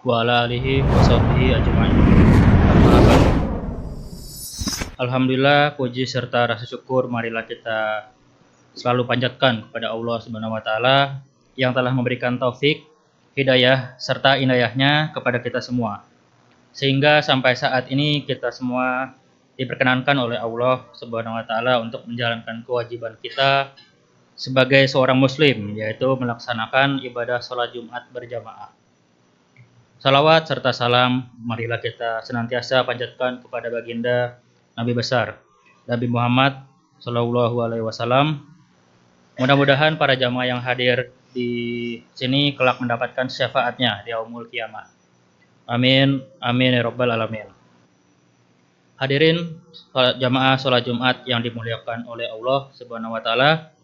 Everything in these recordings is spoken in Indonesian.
wa ala alihi wa sahbihi ajma'in. Amma ba'du. Alhamdulillah, puji serta rasa syukur marilah kita selalu panjatkan kepada Allah Subhanahu wa taala yang telah memberikan taufik, hidayah serta inayahnya kepada kita semua. Sehingga sampai saat ini kita semua diperkenankan oleh Allah Subhanahu wa taala untuk menjalankan kewajiban kita sebagai seorang muslim, yaitu melaksanakan ibadah sholat Jumat berjamaah. Salawat serta salam marilah kita senantiasa panjatkan kepada baginda Nabi besar Nabi Muhammad Shallallahu Alaihi Wasallam. Mudah-mudahan para jamaah yang hadir di sini kelak mendapatkan syafaatnya di yaumul kiamah. Amin, amin ya rabbal alamin. Hadirin jamaah sholat Jumat yang dimuliakan oleh Allah Subhanahu Wa Taala,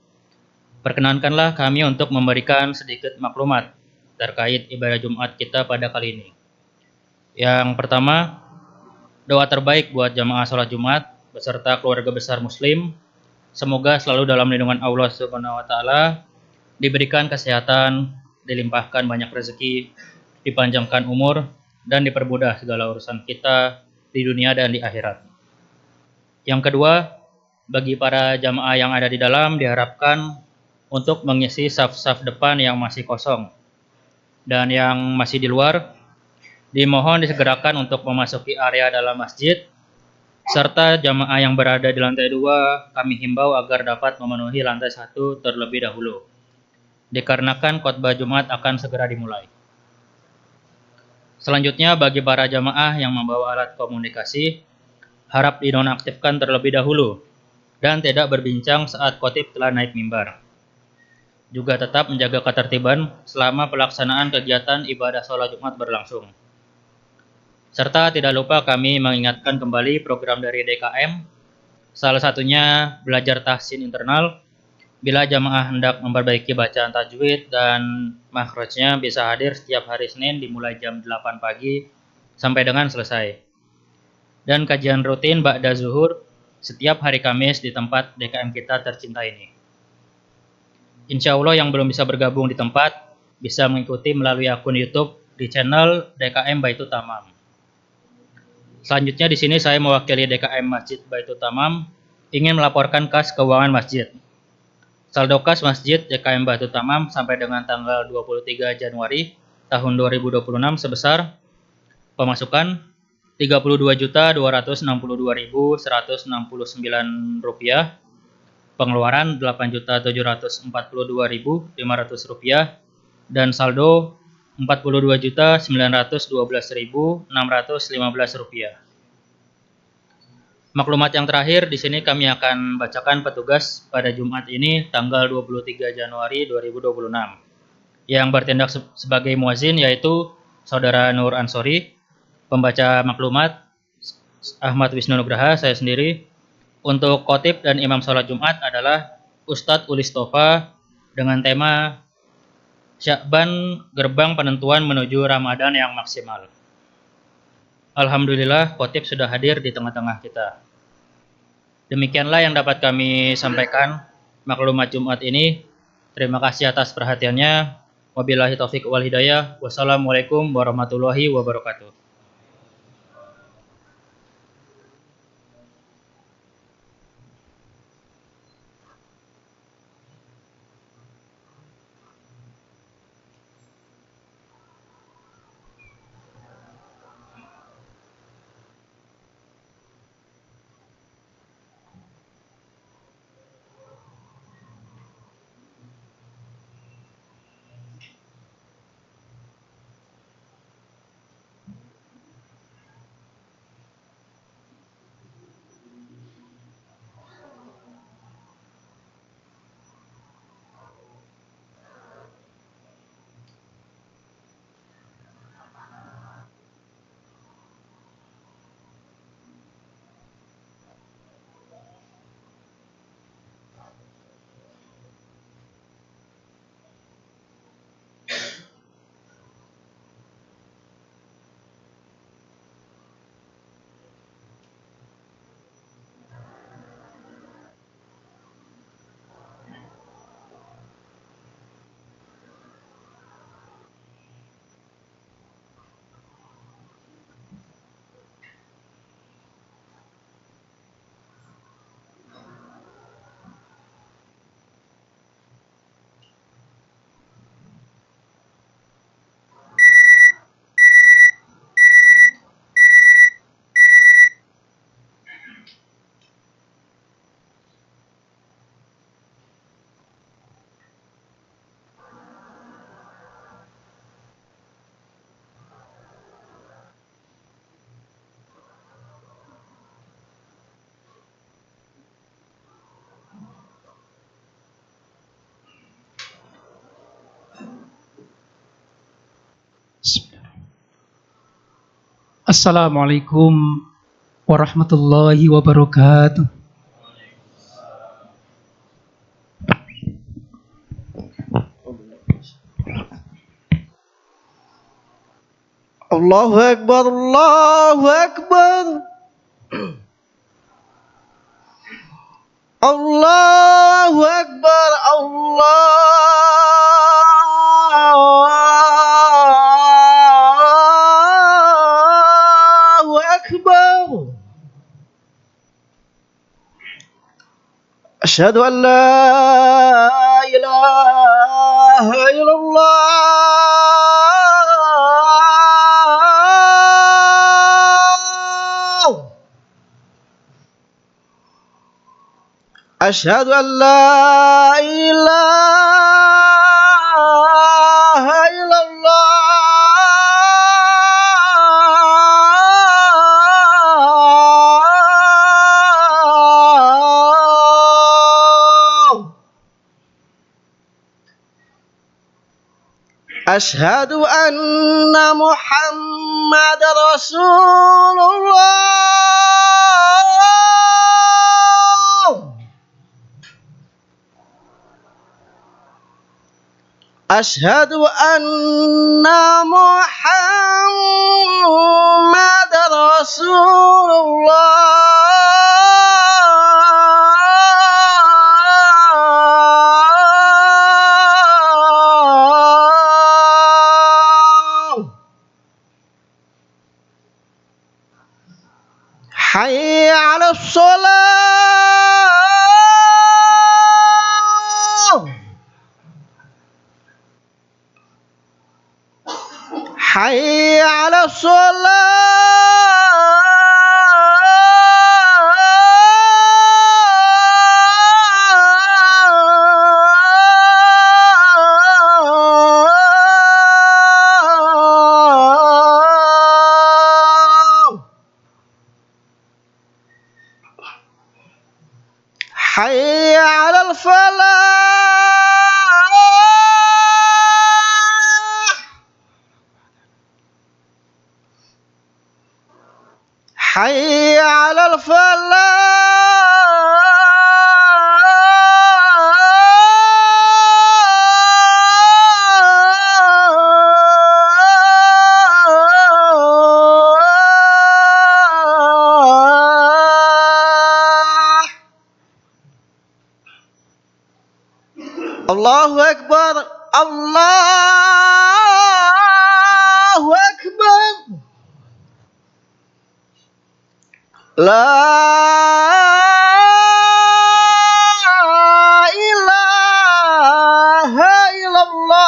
perkenankanlah kami untuk memberikan sedikit maklumat terkait ibadah Jumat kita pada kali ini. Yang pertama, doa terbaik buat jamaah sholat Jumat beserta keluarga besar Muslim. Semoga selalu dalam lindungan Allah Subhanahu Wa Taala, diberikan kesehatan, dilimpahkan banyak rezeki, dipanjangkan umur, dan dipermudah segala urusan kita di dunia dan di akhirat. Yang kedua, bagi para jamaah yang ada di dalam diharapkan untuk mengisi saf-saf depan yang masih kosong. Dan yang masih di luar, dimohon disegerakan untuk memasuki area dalam masjid, serta jamaah yang berada di lantai 2 kami himbau agar dapat memenuhi lantai 1 terlebih dahulu, dikarenakan khotbah Jumat akan segera dimulai. Selanjutnya, bagi para jamaah yang membawa alat komunikasi, harap dinonaktifkan terlebih dahulu dan tidak berbincang saat khotib telah naik mimbar. Juga tetap menjaga ketertiban selama pelaksanaan kegiatan ibadah sholat Jumat berlangsung. Serta tidak lupa kami mengingatkan kembali program dari DKM, salah satunya belajar tahsin internal. Bila jamaah hendak memperbaiki bacaan tajwid dan makhrajnya bisa hadir setiap hari Senin dimulai jam 8 pagi sampai dengan selesai. Dan kajian rutin ba'da zuhur setiap hari Kamis di tempat DKM kita tercinta ini. Insya Allah yang belum bisa bergabung di tempat bisa mengikuti melalui akun YouTube di channel DKM Baitul Tamam. Selanjutnya di sini saya mewakili DKM Masjid Baitul Tamam ingin melaporkan kas keuangan masjid. Saldo kas masjid DKM Baitul Tamam sampai dengan tanggal 23 Januari tahun 2026 sebesar pemasukan Rp32.262.169, pengeluaran Rp8.742.500, dan saldo Rp42.912.615. Maklumat yang terakhir di sini kami akan bacakan petugas pada Jumat ini tanggal 23 Januari 2026. Yang bertindak sebagai muazin yaitu Saudara Nur Ansori, pembaca maklumat Ahmad Wisnu Nugraha, saya sendiri. Untuk khotib dan imam sholat Jumat adalah Ustadz Ulistofa dengan tema Sya'ban, gerbang penentuan menuju Ramadan yang maksimal. Alhamdulillah, khotib sudah hadir di tengah-tengah kita. Demikianlah yang dapat kami sampaikan maklumat Jumat ini. Terima kasih atas perhatiannya. Wabillahi taufiq wal hidayah. Wassalamualaikum warahmatullahi wabarakatuh. Assalamualaikum warahmatullahi wabarakatuh. Allahu Akbar, Allahu Akbar. Allahu Akbar, Allahu Akbar. Asyhadu an la ilaha illallah. Asyhadu an la ilaha illallah. Asyhadu anna Muhammadar Rasulullah. Asyhadu anna Muhammadar Rasulullah. Hayya 'alas shalah. Hayya 'alas shalah. Hayya 'alal falah. Hayya 'alal falah. Allahu Akbar, Allahu Akbar. La ilaha illallah.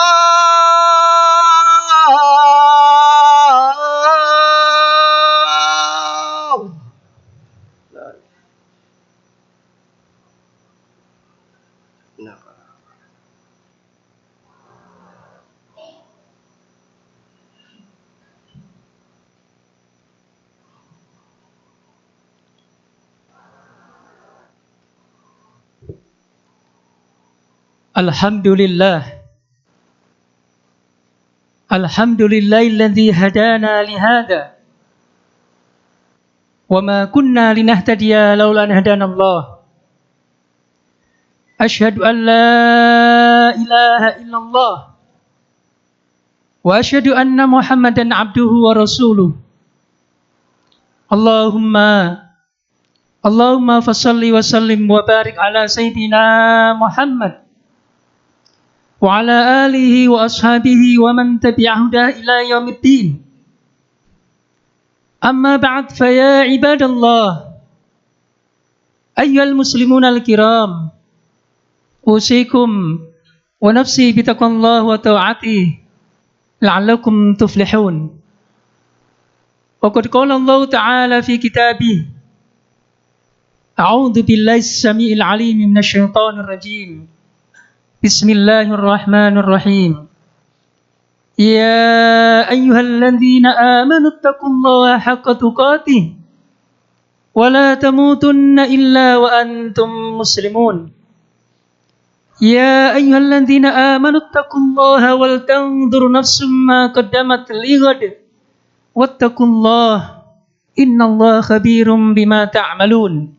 Alhamdulillah. Alhamdulillahilladzi hadana lihada. Wa ma kunna linahtadiya laula an hadanallah. Asyhadu an la ilaha illallah. Wa asyhadu anna Muhammadan abduhu wa rasuluh. Allahumma fassalli wa sallim wa barik ala sayyidina Muhammad wa ala alihi wa ashabihi wa man tabi'ahuda ila yaumiddin. Amma ba'd, fa ya ibadallah, ayyuhal muslimun al-kiram, usikum wa nafsi bitaqwallah wa ta'atihi la'allakum tuflihun. Wa qad qala Allah ta'ala fi kitabih, a'udzu billahi as-sami'il 'alim minasy syaithanir rajim. Bismillahirrahmanirrahim. Ya ayyuhalladzina amanu taqullaha haqqa tuqatih wa la tamutunna illa wa antum muslimun. Ya ayyuhalladzina amanu taqullaha wal tanzur nafsum ma qaddamat lighad wattaqullaha Innallaha khabirum bima ta'malun.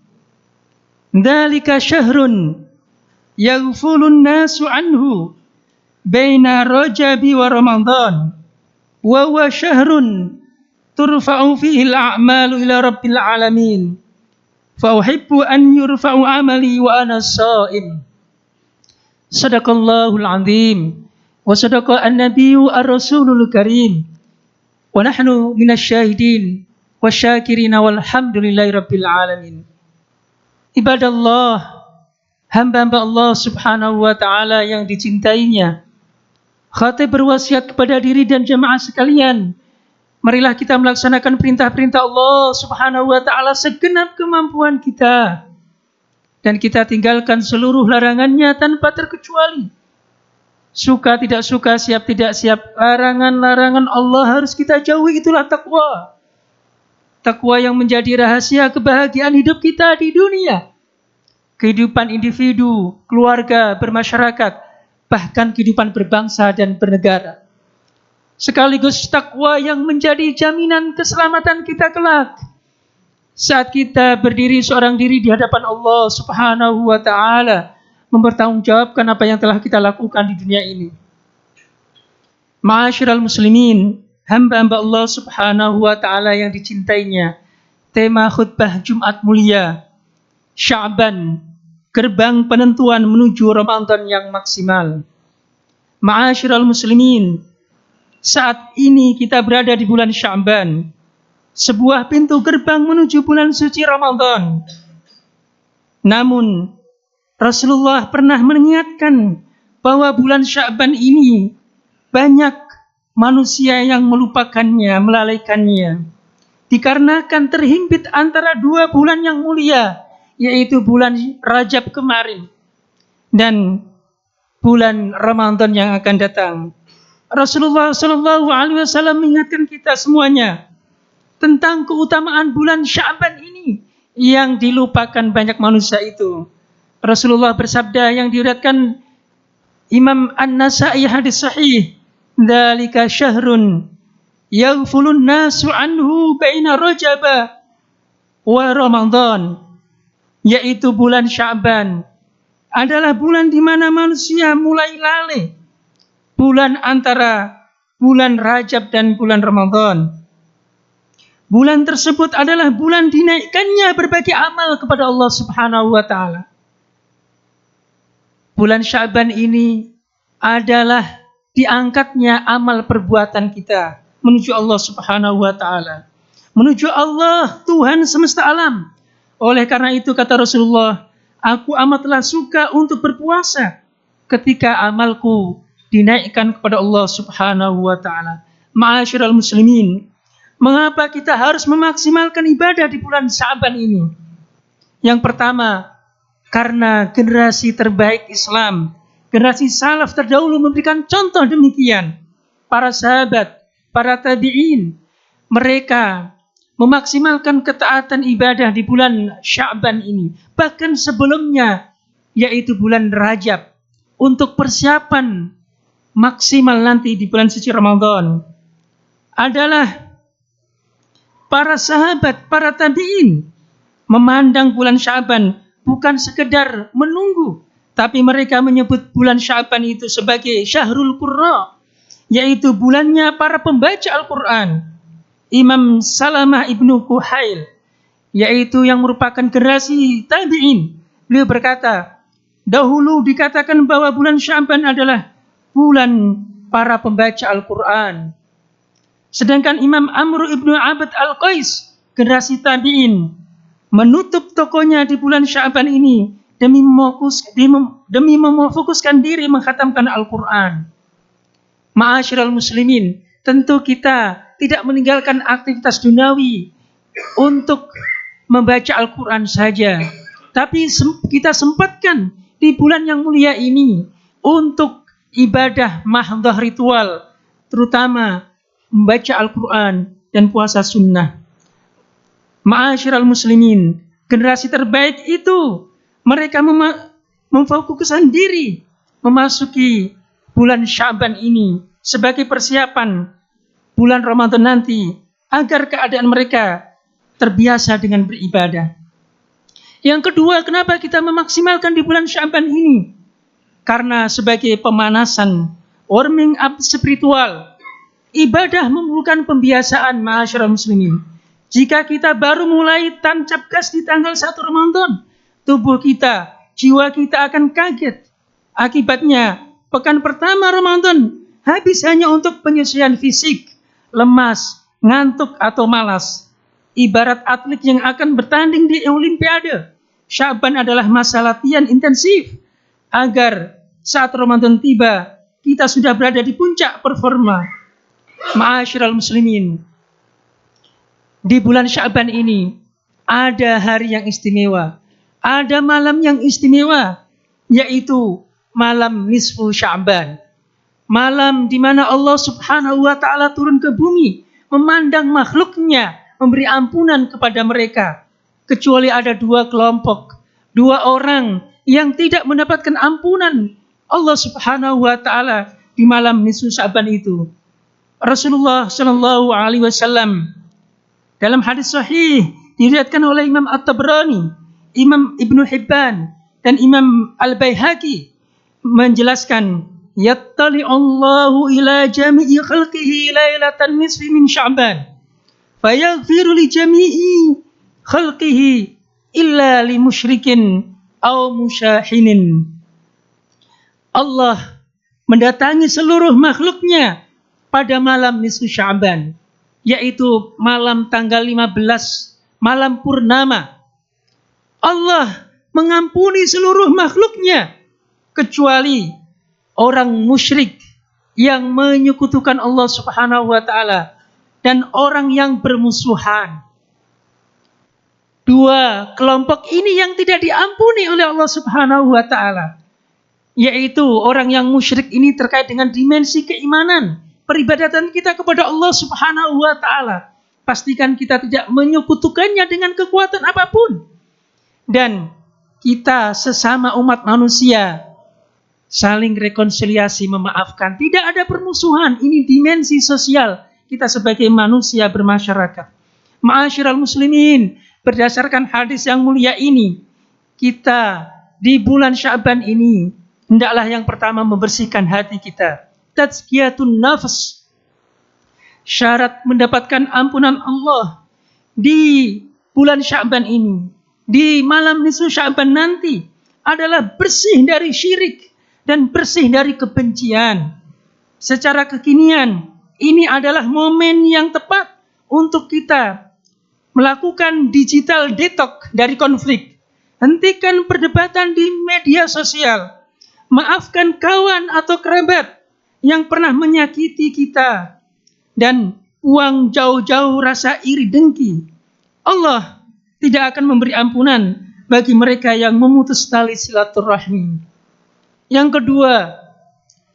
Dzalika syahrun yaghfulun nasu anhu baina Rajabi wa Ramadan. Wa huwa syahrun turfa'u fihi al-a'malu ila rabbil alamin. Fa uhibbu an yurfa'u amali wa ana sha'im. Sadaqallahul azim wa sadaqa an-nabiyyu ar-rasulul karim. Wa nahnu minasyahidin wasyakirina walhamdulillahi rabbil alamin. Ibadallah, hamba-hamba Allah subhanahu wa ta'ala yang dicintainya, khatib berwasiat kepada diri dan jemaah sekalian, marilah kita melaksanakan perintah-perintah Allah subhanahu wa ta'ala segenap kemampuan kita, dan kita tinggalkan seluruh larangannya tanpa terkecuali. Suka tidak suka, siap tidak siap, larangan-larangan Allah harus kita jauhi. Itulah takwa. Takwa yang menjadi rahasia kebahagiaan hidup kita di dunia, kehidupan individu, keluarga, bermasyarakat, bahkan kehidupan berbangsa dan bernegara. Sekaligus takwa yang menjadi jaminan keselamatan kita kelak saat kita berdiri seorang diri di hadapan Allah subhanahu wa ta'ala, mempertanggungjawabkan apa yang telah kita lakukan di dunia ini. Ma'asyiral muslimin, hamba-hamba Allah subhanahu wa ta'ala yang dicintainya, tema khutbah Jumat mulia, Sya'ban, gerbang penentuan menuju Ramadan yang maksimal. Ma'asyiral muslimin, saat ini kita berada di bulan Sya'ban, sebuah pintu gerbang menuju bulan suci Ramadan. Namun, Rasulullah pernah mengingatkan bahwa bulan Sya'ban ini banyak manusia yang melupakannya, melalaikannya, dikarenakan terhimpit antara dua bulan yang mulia, yaitu bulan Rajab kemarin dan bulan Ramadan yang akan datang. Rasulullah Shallallahu Alaihi Wasallam mengingatkan kita semuanya tentang keutamaan bulan Sya'ban ini yang dilupakan banyak manusia itu. Rasulullah bersabda yang diriwayatkan Imam An-Nasa'i hadis sahih, "Dzalika syahrun yaghfulun nasu anhu baina Rajab wa Ramadan." Yaitu bulan Sya'ban adalah bulan di mana manusia mulai lalai. Bulan antara bulan Rajab dan bulan Ramadan. Bulan tersebut adalah bulan dinaikkannya berbagai amal kepada Allah subhanahu wa ta'ala. Bulan Sya'ban ini adalah diangkatnya amal perbuatan kita menuju Allah subhanahu wa ta'ala, menuju Allah Tuhan semesta alam. Oleh karena itu kata Rasulullah, aku amatlah suka untuk berpuasa ketika amalku dinaikkan kepada Allah subhanahu wa ta'ala. Ma'asyiral muslimin, mengapa kita harus memaksimalkan ibadah di bulan Sya'ban ini? Yang pertama, karena generasi terbaik Islam, generasi salaf terdahulu memberikan contoh demikian. Para sahabat, para tabi'in, mereka memaksimalkan ketaatan ibadah di bulan Sya'ban ini. Bahkan sebelumnya, yaitu bulan Rajab, untuk persiapan maksimal nanti di bulan suci Ramadan. Adalah para sahabat, para tabi'in memandang bulan Sya'ban bukan sekedar menunggu, tapi mereka menyebut bulan Sya'ban itu sebagai Syahrul Qurra, yaitu bulannya para pembaca Al-Quran. Imam Salamah ibnu Kuhail, yaitu yang merupakan generasi tabi'in, beliau berkata, dahulu dikatakan bahwa bulan Sya'ban adalah bulan para pembaca Al-Quran. Sedangkan Imam Amr ibnu Abd al-Qais, generasi tabi'in, menutup tokonya di bulan Sya'ban ini demi memfokuskan diri mengkhatamkan Al-Quran. Ma'asyiral muslimin, tentu kita tidak meninggalkan aktivitas duniawi untuk membaca Al-Quran saja, tapi kita sempatkan di bulan yang mulia ini untuk ibadah mahdhah ritual, terutama membaca Al-Quran dan puasa sunnah. Ma'asyiral muslimin, generasi terbaik itu mereka memfokuskan diri memasuki bulan Sya'ban ini sebagai persiapan bulan Ramadan nanti, agar keadaan mereka terbiasa dengan beribadah. Yang kedua, kenapa kita memaksimalkan di bulan Sya'ban ini? Karena sebagai pemanasan, warming up spiritual. Ibadah memerlukan pembiasaan, ma'asyiral muslimin. Jika kita baru mulai tancap gas di tanggal 1 Ramadan, tubuh kita, jiwa kita akan kaget. Akibatnya, pekan pertama Ramadan habis hanya untuk penyesuaian fisik, lemas, ngantuk atau malas. Ibarat atlet yang akan bertanding di Olimpiade, Sya'ban adalah masa latihan intensif agar saat Ramadan tiba, kita sudah berada di puncak performa. Ma'asyiral muslimin, di bulan Sya'ban ini ada hari yang istimewa, ada malam yang istimewa, yaitu malam nisfu Sya'ban. Malam di mana Allah Subhanahu wa taala turun ke bumi, memandang makhluknya, memberi ampunan kepada mereka. Kecuali ada dua kelompok, dua orang yang tidak mendapatkan ampunan Allah Subhanahu wa taala di malam nisfu Sya'ban itu. Rasulullah sallallahu alaihi wasallam dalam hadis sahih diriwayatkan oleh Imam At-Tabrani, Imam Ibnu Hibban dan Imam Al-Baihaqi menjelaskan, yattali'allahu ila jami'i khalqihi lailatan nisfi min Sya'ban fayaghfiru li jami'i khalqihi illa li musyrikin aw musyahinin. Allah mendatangi seluruh makhluknya pada malam nisfu Sya'ban, yaitu malam tanggal 15, malam purnama. Allah mengampuni seluruh makhluknya kecuali orang musyrik yang menyekutukan Allah Subhanahu wa taala dan orang yang bermusuhan. Dua kelompok ini yang tidak diampuni oleh Allah Subhanahu wa taala, yaitu orang yang musyrik ini terkait dengan dimensi keimanan, peribadatan kita kepada Allah Subhanahu wa taala. Pastikan kita tidak menyekutukannya dengan kekuatan apapun. Dan kita sesama umat manusia saling rekonsiliasi, memaafkan. Tidak ada permusuhan. Ini dimensi sosial kita sebagai manusia bermasyarakat. Ma'asyiral muslimin, berdasarkan hadis yang mulia ini, kita di bulan Sya'ban ini hendaklah yang pertama membersihkan hati kita. Tazkiyatun nafs. Syarat mendapatkan ampunan Allah di bulan Sya'ban ini, di malam nisfu Sya'ban nanti, adalah bersih dari syirik dan bersih dari kebencian. Secara kekinian, ini adalah momen yang tepat untuk kita melakukan digital detox dari konflik. Hentikan perdebatan di media sosial. Maafkan kawan atau kerabat yang pernah menyakiti kita, dan buang jauh-jauh rasa iri dengki. Allah tidak akan memberi ampunan bagi mereka yang memutus tali silaturahmi. Yang kedua,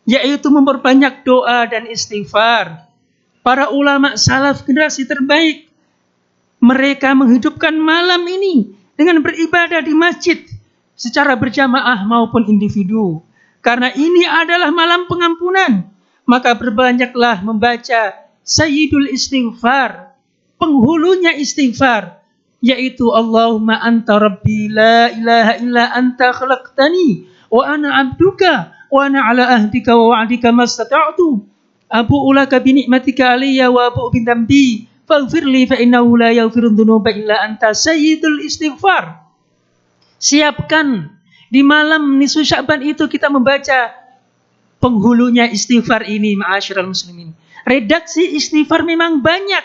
yaitu memperbanyak doa dan istighfar. Para ulama salaf generasi terbaik, mereka menghidupkan malam ini dengan beribadah di masjid secara berjamaah maupun individu. Karena ini adalah malam pengampunan, maka berbanyaklah membaca Sayyidul Istighfar, penghulunya istighfar, yaitu Allahumma anta rabbi la ilaha illa anta khalaqtani wa ana abduka wa ana ala ahdika wa wa'dika mastata'tu abu'u laka bi ni'matika alayya wa abu'u bi dhanbi faghfirli fa innahu la yaghfiru dzunuba illa anta. Sayyidul Istighfar. Siapkan di malam nisfu Sya'ban itu kita membaca penghulunya istighfar ini, ma'asyiral muslimin. Redaksi istighfar memang banyak,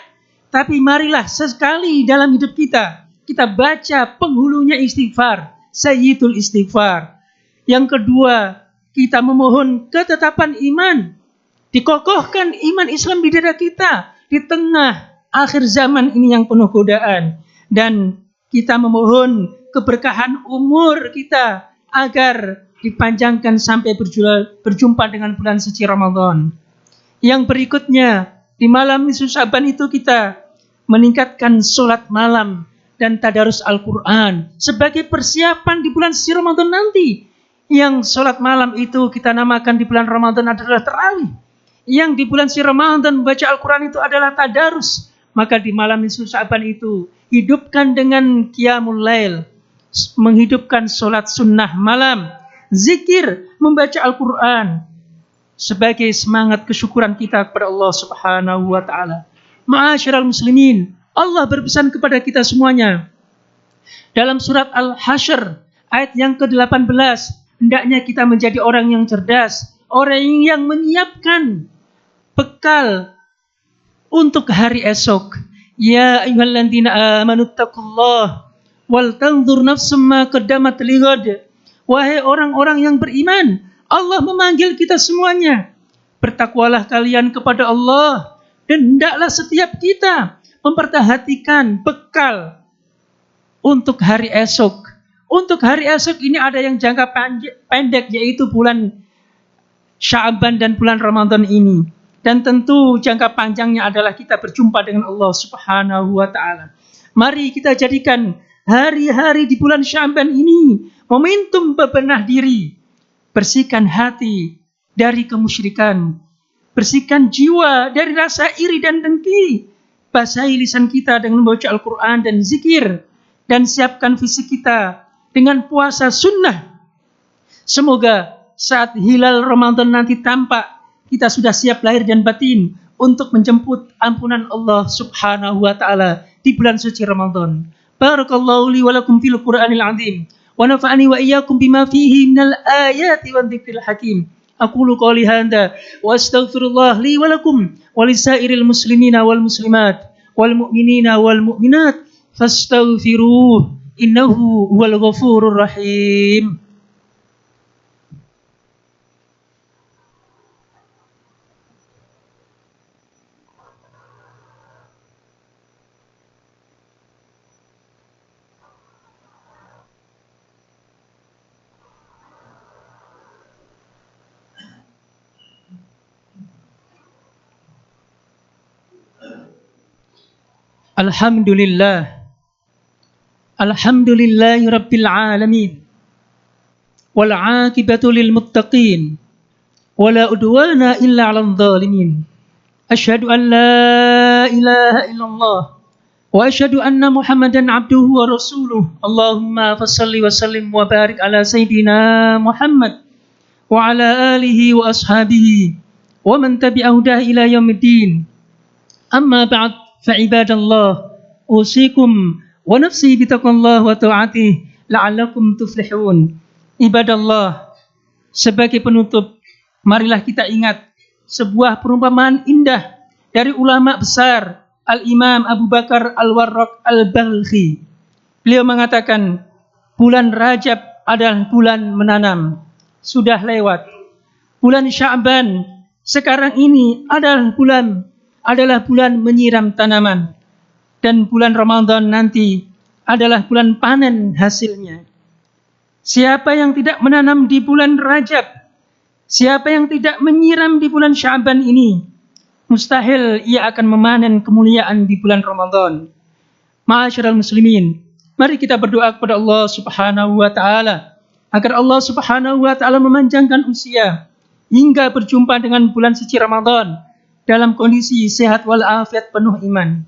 tapi marilah sesekali dalam hidup kita baca penghulunya istighfar, Sayyidul Istighfar. Yang kedua, kita memohon ketetapan iman, dikokohkan iman Islam di dada kita di tengah akhir zaman ini yang penuh godaan, dan kita memohon keberkahan umur kita agar dipanjangkan sampai berjumpa dengan bulan suci Ramadan. Yang berikutnya, di malam nisfu Sya'ban itu kita meningkatkan sholat malam dan tadarus Al-Quran sebagai persiapan di bulan suci Ramadan nanti. Yang sholat malam itu kita namakan di bulan Ramadan adalah tarawih. Yang di bulan suci Ramadan membaca Al-Quran itu adalah tadarus. Maka di malam nisfu Sya'ban itu hidupkan dengan qiyamul lail, menghidupkan sholat sunnah malam, zikir, membaca Al-Quran sebagai semangat kesyukuran kita kepada Allah Subhanahu wa taala. Ma'asyiral muslimin, Allah berpesan kepada kita semuanya dalam surat Al-Hasyr ayat yang ke-18, hendaknya kita menjadi orang yang cerdas, orang yang menyiapkan bekal untuk hari esok. Ya ayyuhalladzina amanu taqullah wal tanzur nafsum ma qaddamat lighad. Wahai orang-orang yang beriman, Allah memanggil kita semuanya. Bertakwalah kalian kepada Allah dan hendaklah setiap kita memperhatikan bekal untuk hari esok. Untuk hari esok ini ada yang jangka pendek, yaitu bulan Sya'ban dan bulan Ramadan ini. Dan tentu jangka panjangnya adalah kita berjumpa dengan Allah Subhanahu wa taala. Mari kita jadikan hari-hari di bulan Sya'ban ini momentum bebenah diri. Bersihkan hati dari kemusyrikan. Bersihkan jiwa dari rasa iri dan dengki. Basahi lisan kita dengan membaca Al-Quran dan zikir. Dan siapkan fisik kita dengan puasa sunnah. Semoga saat hilal Ramadan nanti tampak, kita sudah siap lahir dan batin untuk menjemput ampunan Allah Subhanahu wa taala di bulan suci Ramadan. Barakallahu li wa lakum fil Qur'anil azim wa nafa'ani wa iyyakum bima fihi minal ayati wadh dzikril hakim. Aqulu qouli hadza wa astaghfirullah li wa lakum wa lisairil muslimina wal muslimat wal mu'minina wal mu'minat fastaghfiruh innahu huwal ghafurur rahim. Alhamdulillahi rabbil alamin wal 'aqibatu lil muttaqin wala udwana illa 'alal zalimin. Asyhadu an la ilaha illallah wa asyhadu anna Muhammadan 'abduhu wa rasuluh. Allahumma fashalli wa sallim wa barik ala sayidina Muhammad wa ala alihi wa ashabihi wa man tabi'ahu ila yaumiddin. Amma ba'd. Fa'ibadallah, usikum wa nafsi bitaqwallah wa ta'atih la'allakum tuflihun. Ibadallah, sebagai penutup, marilah kita ingat sebuah perumpamaan indah dari ulama besar Al-Imam Abu Bakar Al-Warraq Al-Balkhi. Beliau mengatakan, bulan Rajab adalah bulan menanam, sudah lewat. Bulan Sya'ban sekarang ini adalah bulan menyiram tanaman. Dan bulan Ramadan nanti adalah bulan panen hasilnya. Siapa yang tidak menanam di bulan Rajab, siapa yang tidak menyiram di bulan Sya'ban ini, mustahil ia akan memanen kemuliaan di bulan Ramadan. Ma'asyiral muslimin, mari kita berdoa kepada Allah Subhanahu wa taala agar Allah Subhanahu wa taala memanjangkan usia hingga berjumpa dengan bulan suci Ramadan dalam kondisi sehat wal afiat penuh iman.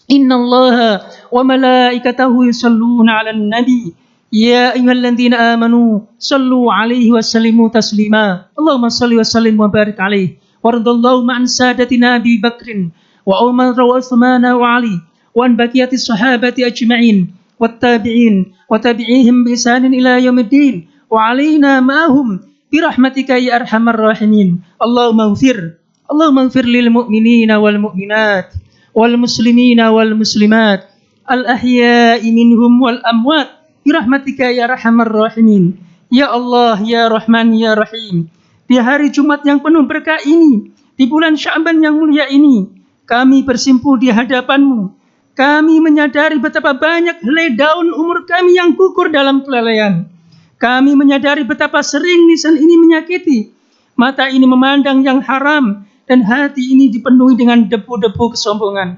Innallaha wa malaikatahu yusholluna 'alan nabi ya ayyuhalladzina amanu shallu 'alaihi wa sallimu taslima. Allahumma shalli wa sallim wa barik 'alaihi waradallahu ma'an sadatina Abi Bakrin wa Umar wa Utsman wa Ali wa an baqiyatis sahabati ajma'in wat tabi'in wa tabi'ihim bi ihsanin ila yaumiddin wa 'alaina ma'ahum bi rahmatika ya arhamar rahimin. Allahumma ighfir lil mu'minina wal mu'minat wal muslimina wal muslimat al ahya'i minhum wal amwat bi rahmatika ya arhamar rahimin. Ya Allah, ya Rahman, ya Rahim, di hari Jumat yang penuh berkah ini, di bulan Sya'ban yang mulia ini, kami bersimpuh di hadapan-Mu. Kami menyadari betapa banyak helai daun umur kami yang gugur dalam kelalaian. Kami menyadari betapa sering lisan ini menyakiti, mata ini memandang yang haram, dan hati ini dipenuhi dengan debu-debu kesombongan.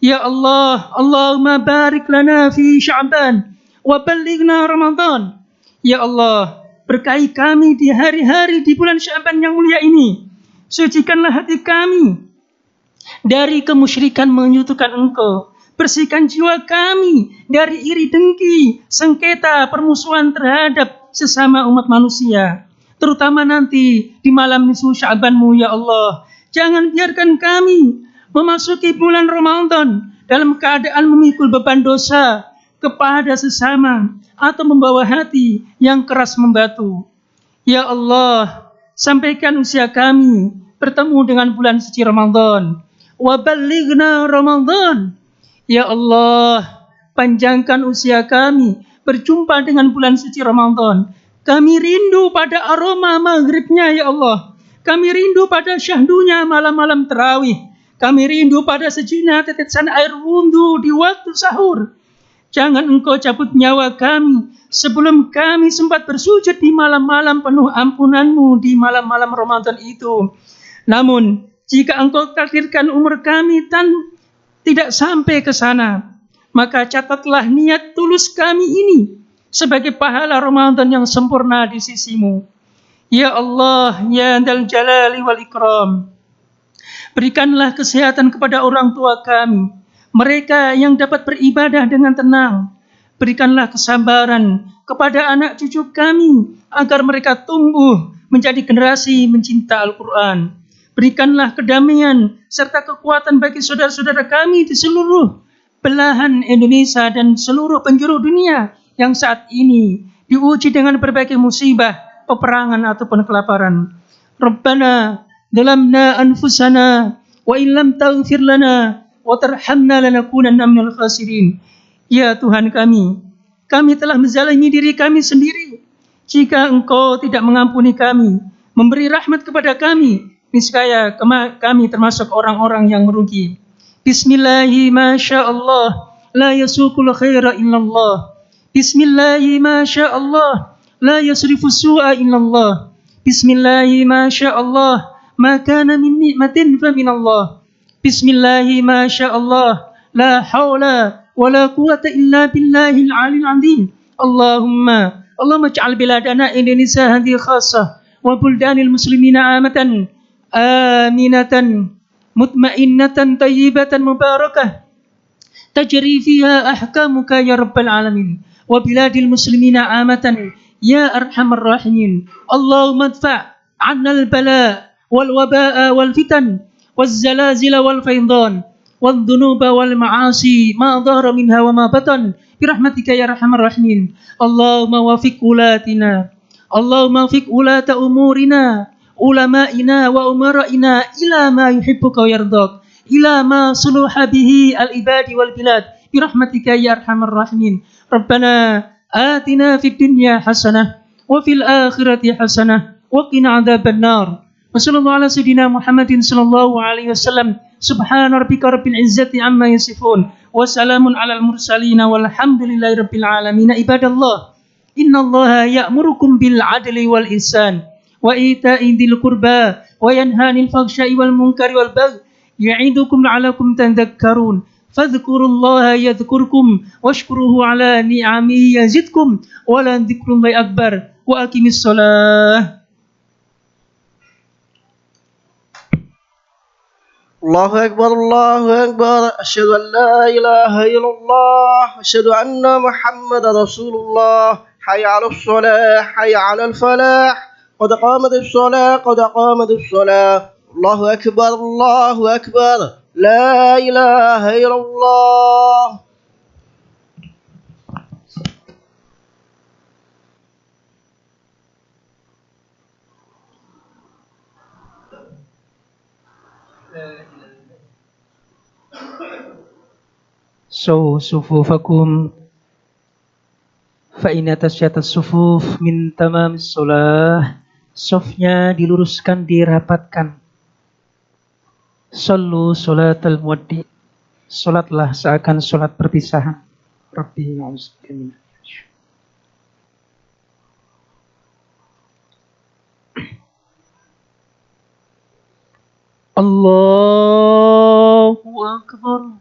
Ya Allah, Allahumma barik lana fi Sya'ban wa ballighna Ramadan. Ya Allah, berkahi kami di hari-hari di bulan Sya'ban yang mulia ini. Sucikanlah hati kami dari kemusyrikan menyekutukan Engkau. Bersihkan jiwa kami dari iri dengki, sengketa, permusuhan terhadap sesama umat manusia. Terutama nanti di malam nisfu Sya'banmu ya Allah. Jangan biarkan kami memasuki bulan Ramadan dalam keadaan memikul beban dosa kepada sesama atau membawa hati yang keras membatu. Ya Allah, sampaikan usia kami bertemu dengan bulan suci Ramadan. Wa ballighna Ramadan. Ya Allah, panjangkan usia kami berjumpa dengan bulan suci Ramadan. Kami rindu pada aroma maghribnya ya Allah. Kami rindu pada syahdunya malam-malam tarawih. Kami rindu pada sejenak tetesan air wudhu di waktu sahur. Jangan Engkau cabut nyawa kami sebelum kami sempat bersujud di malam-malam penuh ampunan-Mu di malam-malam Ramadan itu. Namun, jika Engkau takdirkan umur kami tidak sampai ke sana, maka catatlah niat tulus kami ini sebagai pahala Ramadan yang sempurna di sisi-Mu. Ya Allah, ya Dzal Jalali wal Ikram, berikanlah kesehatan kepada orang tua kami, mereka yang dapat beribadah dengan tenang. Berikanlah kesabaran kepada anak cucu kami agar mereka tumbuh menjadi generasi mencinta Al-Quran. Berikanlah kedamaian serta kekuatan bagi saudara-saudara kami di seluruh belahan Indonesia dan seluruh penjuru dunia yang saat ini diuji dengan berbagai musibah, peperangan ataupun kelaparan. Rabbana dalamna anfusana wa illam taghfir lana wa tarhamna lanakunanna minal khasirin. Ya Tuhan kami telah menzalimi diri kami sendiri. Jika Engkau tidak mengampuni kami, memberi rahmat kepada kami, niscaya kami termasuk orang-orang yang merugi. Bismillahi masyaallah, la yasukul khaira illallah. Bismillahi masyaallah, la yasrifu su'a illallah. Bismillahi masyaallah, ma kana min ni'matin fa minallah. Bismillahi masyaallah, la haula wa la quwata illa billahil aliyil azim. Allahumma ij'al biladana Indonesia hadhihi khassah wa buldanil muslimina amatan aminatan mutmainnatan tayyibatan mubarakah tajri fiha ahkamuka ya rabbal alamin wa biladil muslimina amatan ya arhamar rahimin. Allahumma adfa' 'anna al-bala wal waba'a wal fitan waz zalazil wal faydan wal dhunuba wal ma'asi ma dhahara minha wa ma batan birahmatika ya arhamar rahimin. Allahumma wafiq ulatina, Allahumma wafiq ulata umurina, ulama'ina wa umara'ina ila ma yuhibbuka wa yardak, ila ma suluha bihi al-ibadi wal bilad birahmatika ya arhamar rahimin. Rabbana atina fid dunya hasanah wa fil akhirati hasanah wa qina adzaban nar. Wa sallallahu ala sayyidina Muhammadin sallallahu alaihi wasallam. Subhana rabbika rabbil izzati amma yasifun wa salamun alal mursalin walhamdulillahi rabbil alamin. Ibadallah, innallaha ya'murukum bil adli wal ihsan wa ita'i dzil qurba wa yanha 'anil fahsya'i wal munkari wal baghi ya'idukum la'allakum tadhakkarun. Fadhkurullaha yadhkurkum washkuruhu ala ni'amihi yazidkum wa la dzikrullahi akbar. Wa aqimis shalah. الله أكبر الله أكبر أشهد أن لا إله إلا الله أشهد أن محمد رسول الله حي على الصلاة حي على الفلاح قد قامت الصلاة قد قامت الصلاة الله أكبر الله أكبر لا إله إلا الله. Sufufakum fa inna tasyatas sufuf min tamamis shalah. Safnya diluruskan, dirapatkan. Sallu salatal muwaddi. Salatlah seakan salat perpisahan. Rabbi a'udzubillahi. Allahu akbar.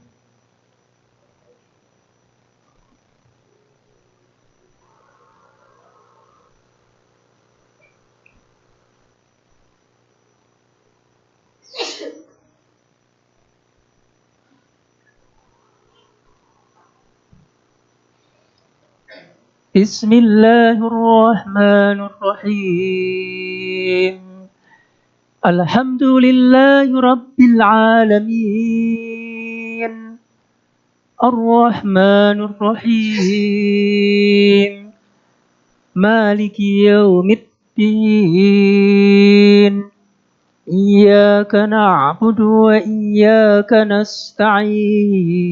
بسم الله الرحمن الرحيم الحمد لله رب العالمين الرحمن الرحيم مالك يوم الدين إياك نعبد وإياك نستعين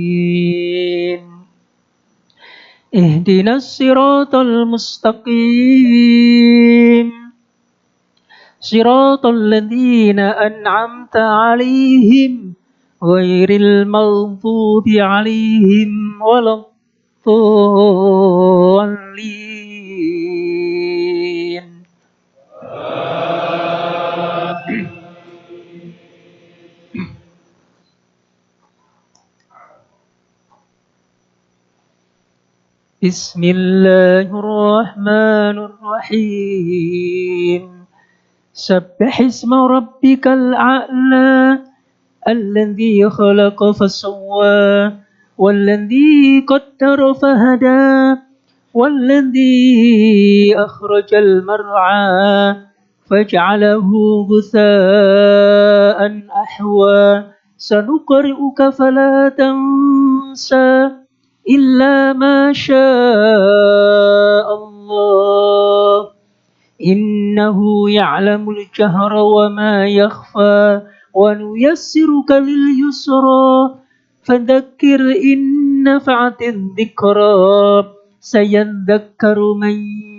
اهدنا الصراط المستقيم صراط الذين أنعمت عليهم غير المغضوب عليهم ولا الضالين. بسم الله الرحمن الرحيم سبح اسم ربك الأعلى الذي خلق فسوى والذي قدر فهدى والذي أخرج المرعى فجعله غثاء أحوى سنقرئك فلا تنسى إلا ما شاء الله إنه يعلم الجهر وما يخفى ونيسرك لليسرى فذكر إن نفعت الذكرى سيذكر من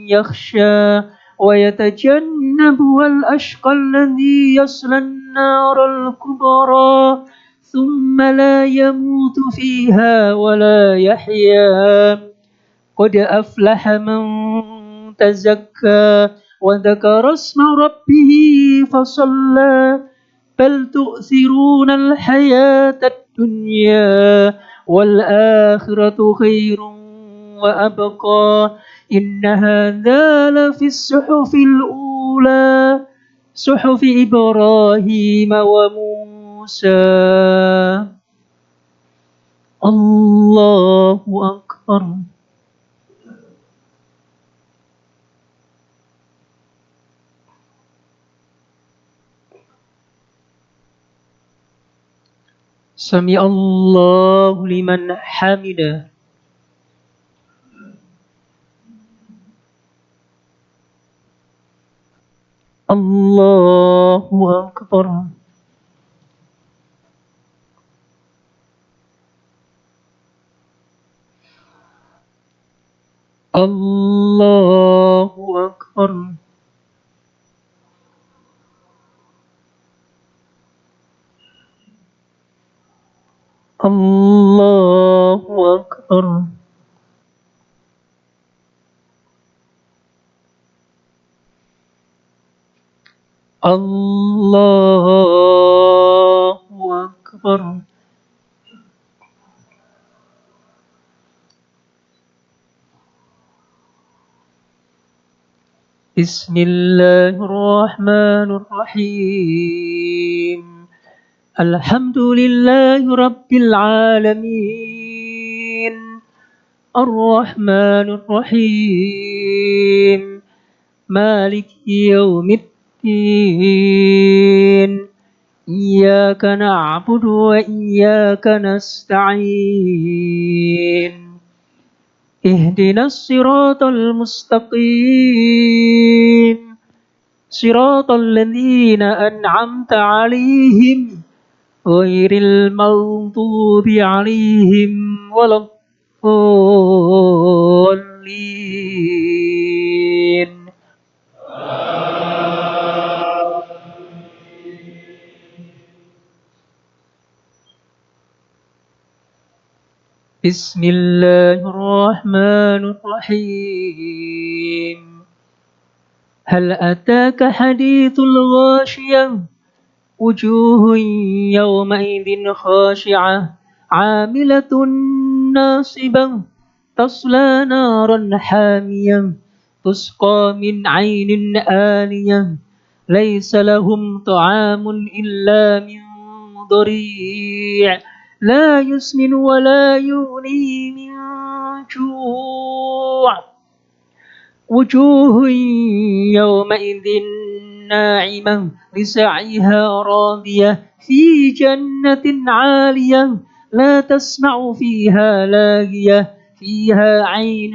يخشى ويتجنبها الأشقى الذي يصلى النار الكبرى ثم لا يموت فيها ولا يحيا قد أفلح من تزكى وذكر اسم ربه فصلى بل تؤثرون الحياة الدنيا والآخرة خير وأبقى إن هذا لفي الصحف الأولى صحف إبراهيم وموسى. الله أكبر. سمع الله لمن حمده. الله أكبر. الله أكبر. الله أكبر. الله أكبر. بسم الله الرحمن الرحيم الحمد لله رب العالمين الرحمن الرحيم مالك يوم الدين إياك نعبد وإياك نستعين اهدنا الصراط المستقيم صراط الذين أنعمت عليهم غير المغضوب عليهم ولا الضالين. بسم الله الرحمن الرحيم هل أتاك حديث الغاشية وجوه يومئذ خاشعة عاملة ناصبة تصلى نارا حامية تسقى من عين آنية ليس لهم طعام إلا من ضريع لا يسمن ولا يغني من جوع وجوه يومئذ ناعمة لسعيها راضية في جنة عالية لا تسمع فيها لاغية فيها عين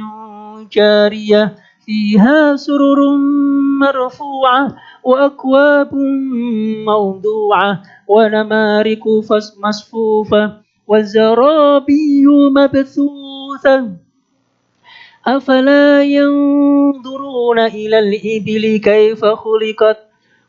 جارية فيها سرر مرفوعة وأكواب موضوعة ونمارق مصفوفة وزرابي مبثوثة أفلا ينظرون إلى الإبل كيف خلقت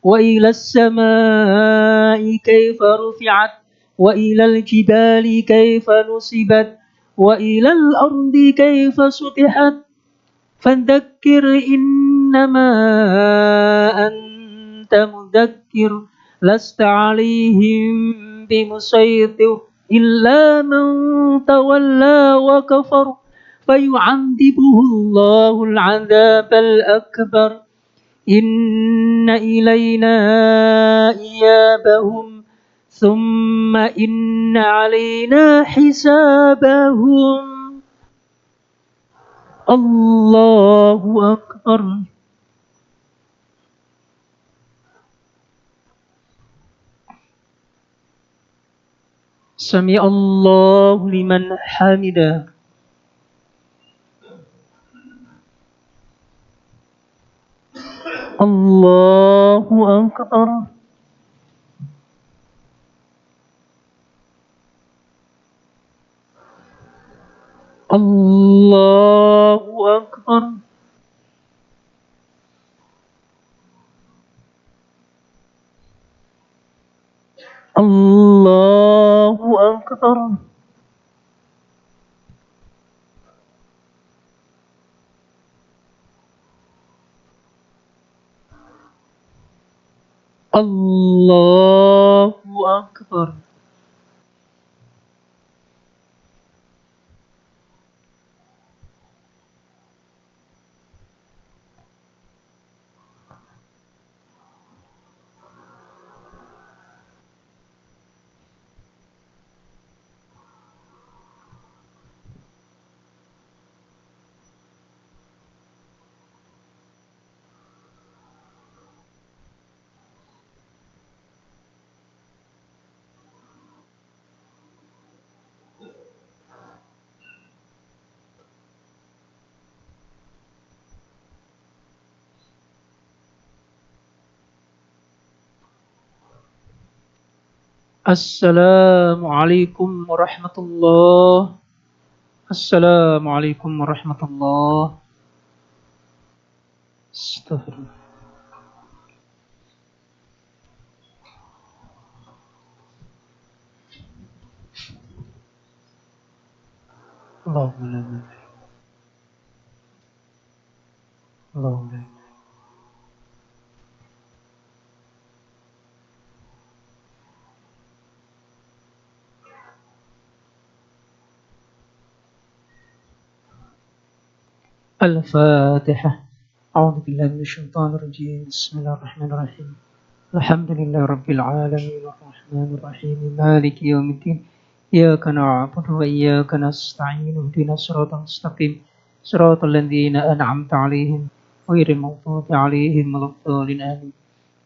وإلى السماء كيف رفعت وإلى الجبال كيف نصبت وإلى الأرض كيف سطحت فذكر إنما أنت مذكر لست عليهم بمسيطر إلا من تولى وكفر فيعذبه الله العذاب الأكبر إن إلينا إيابهم ثم إن علينا حسابهم الله أكبر سمع الله لمن حمده الله أكبر الله أكبر الله أكبر الله أكبر السلام عليكم ورحمة الله السلام عليكم ورحمة الله استغفر الله اللهم لا مانع اللهم لا مانع. الفاتحة أعوذ بالله من الشيطان الرجيم بسم الله الرحمن الرحيم الحمد لله رب العالمين الرحمن الرحيم مالك يوم الدين إياك نعبد وإياك نستعين اهدنا الصراط المستقيم صراط الذين أنعمت عليهم غير المغضوب عليهم ولا الضالين آمين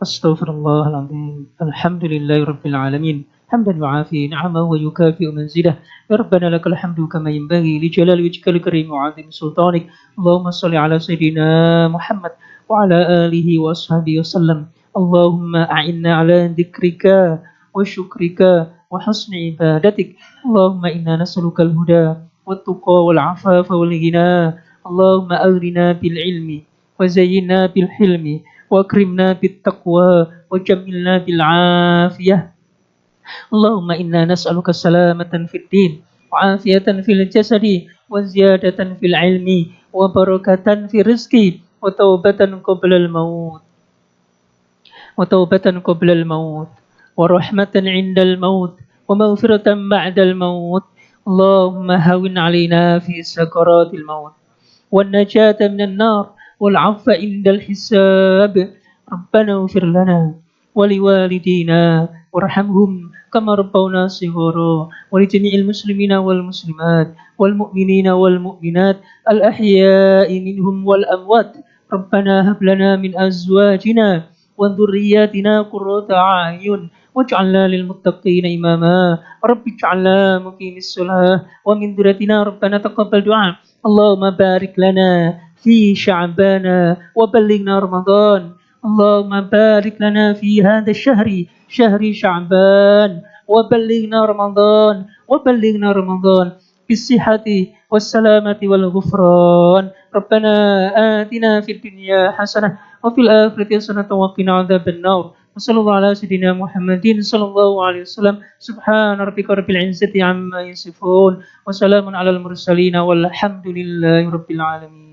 أستغفر الله العظيم الحمد لله رب العالمين حمدا يعافي نعمه ويكافئ منزله يا ربنا لك الحمد كما ينبغي لجلال وجهك الكريم وعظيم سلطانك اللهم صل على سيدنا محمد وعلى آله وأصحابه وسلم اللهم أعنا على ذكرك وشكرك وحسن عبادتك اللهم إنا نسألك الهدى والتقى والعفاف والغنى اللهم أغرنا بالعلم وزينا بالحلم وأكرمنا بالتقوى وجملنا بالعافية اللهم إنا نسألك سلامة في الدين وعافية في الجسد وزيادة في العلم وبركة في الرزق وتوبة قبل الموت ورحمة عند الموت ومغفرة بعد الموت اللهم هون علينا في سكرات الموت والنجاة من النار والعفو عند الحساب ربنا اغفر لنا ولوالدينا وارحمهم كما ربونا صغارا ولجميع المسلمين والمسلمات والمؤمنين والمؤمنات الأحياء منهم والأموات ربنا هب لنا من أزواجنا وذرياتنا قرة أعين واجعلنا للمتقين إماما رب اجعلنا مقيم الصلاة ومن ذريتنا ربنا تقبل دعاء اللهم بارك لنا في شعبان وبلغنا رمضان اللهم بارك لنا في هذا الشهر شهر شعبان وبلغنا رمضان بالصحة والسلامة والغفران ربنا آتنا في الدنيا حسنة وفي الآخرة حسنة وقنا عذاب النار وصلى الله على سيدنا محمد صلى الله عليه وسلم سبحان ربك رب العزة عما يصفون وسلام على المرسلين والحمد لله رب العالمين.